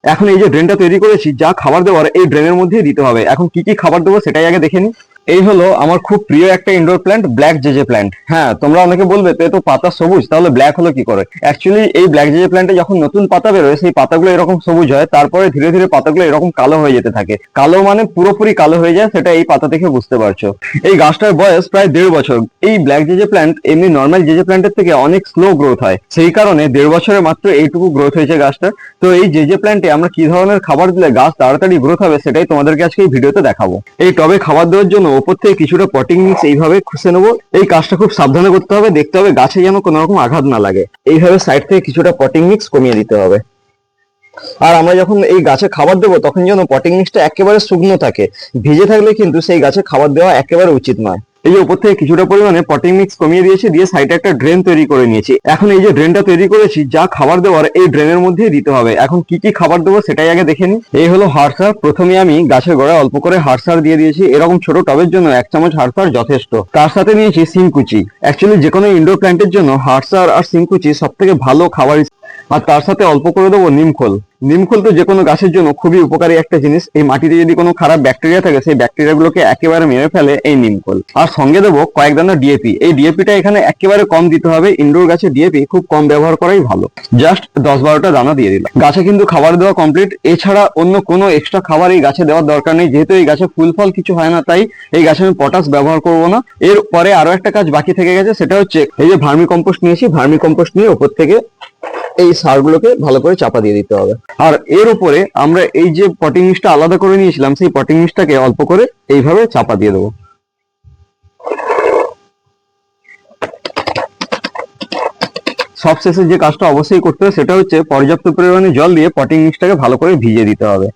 এখন এই যে ড্রেনটা তৈরি করেছি, যা খাবার দেওয়ার এই ড্রেনের মধ্যে দিতে হবে। এখন কি কি খাবার দেবো সেটাই আগে দেখে নিই। এই হলো আমার খুব প্রিয় একটা indoor plant, black JJ plant. হ্যাঁ, তোমরা অনেকে বলবে তো এ তো পাতা সবুজ, তাহলে ব্ল্যাক হলো কি করে? অ্যাকচুয়ালি এই ব্ল্যাক জেজে প্ল্যান্টে যখন নতুন পাতা বেরোয়, সেই পাতাগুলো এরকম সবুজ হয়, তারপরে ধীরে ধীরে পাতাগুলো এরকম কালো হয়ে যেতে থাকে। কালো মানে পুরোপুরি কালো হয়ে যায়, সেটা এই পাতা দেখে বুঝতে পারছো। এই গাছটার বয়স প্রায় 1.5 বছর। এই ব্ল্যাক জেজে প্ল্যান্ট এমনি নর্মাল জেজে প্ল্যান্টের থেকে অনেক স্লো গ্রোথ হয়, সেই কারণে 1.5 বছরে মাত্র এইটুকু গ্রোথ হয়েছে গাছটা। তো এই জেজে প্ল্যান্টে আমরা কি ধরনের খাবার দিলে গাছ তাড়াতাড়ি গ্রোথ হবে সেটাই তোমাদেরকে আজকে এই ভিডিওতে দেখাবো। এই টবে খাবার দেওয়ার জন্য ওপর থেকে কিছুটা পটিং মিক্স এইভাবে খুঁজে নেবো। এই কাজটা খুব সাবধানে করতে হবে, দেখতে হবে গাছে যেন কোনো রকম আঘাত না লাগে। এইভাবে সাইড থেকে কিছুটা পটিং মিক্স কমিয়ে দিতে হবে। আর আমরা যখন এই গাছে খাবার দেবো তখন যেন পটিং মিক্সটা একেবারে শুকনো থাকে। ভিজে থাকলে কিন্তু সেই গাছে খাবার দেওয়া একেবারে উচিত নয়। এই যে উপর থেকে কিছুটা পরিমাণে পটিং মিক্স কমিয়ে দিয়েছি, দিয়ে সাইডে একটা ড্রেন তৈরি করে নিয়েছি। এখন এই যে ড্রেনটা তৈরি করেছি, যা খাবার দেওয়ার এই ড্রেনের মধ্যেই দিতে হবে। এখন কি কি খাবার দেবো সেটাই আগে দেখে নিই। এই হলো হাড় সার। প্রথমে আমি গাছের গোড়ায় অল্প করে হাড় সার দিয়ে দিয়েছি। এরকম ছোট টবের জন্য 1 চামচ হাড় সার যথেষ্ট। তার সাথে নিয়েছি সিংকুচি। অ্যাকচুয়ালি যে কোনো ইনডোর প্ল্যান্টের জন্য হাড় সার আর সিংকুচি সব থেকে ভালো খাবার। আর তার সাথে অল্প করে দেবো নিমখোল। নিমখোল তো যে কোনো গাছের জন্য খুবই উপকারী একটা জিনিস। এই মাটিতে যদি কোনো খারাপ ব্যাকটেরিয়া থাকে, সেই ব্যাকটেরিয়া গুলোকে একেবারে মেরে ফেলে এই নিমখোল। আর সঙ্গে দেবো কয়েক দানা ডিএপি। এই ডিএপিটা এখানে একেবারে কম দিতে হবে। ইনডোর গাছে ডিএপি খুব কম ব্যবহার করাই ভালো। জাস্ট 10-12টা দানা দিয়ে দিলাম। গাছে কিন্তু খাবার দেওয়া কমপ্লিট। এছাড়া অন্য কোনো এক্সট্রা খাবার এই গাছে দেওয়ার দরকার নেই, যেহেতু এই গাছে ফুল ফল কিছু হয় না, তাই এই গাছে আমি পটাশ ব্যবহার করব না। এর পরে আরো একটা কাজ বাকি থেকে গেছে, সেটা হচ্ছে এই যে ভার্মি কম্পোস্ট নিয়েছি। ভার্মি কম্পোস্ট নিয়ে উপর থেকে এই সারগুলোকে ভালো করে চাপা দিয়ে দিতে হবে। আর এর উপরে আমরা এই যে পটিং মিক্সটা আলাদা করে নিয়েছিলাম, সেই পটিং মিক্সটাকে অল্প করে এইভাবে চাপা দিয়ে দেবো। সবশেষে যে কাজটা অবশ্যই করতে হবে সেটা হচ্ছে পর্যাপ্ত পরিমাণে জল দিয়ে পটিং মিক্সটাকে ভালো করে ভিজিয়ে দিতে হবে।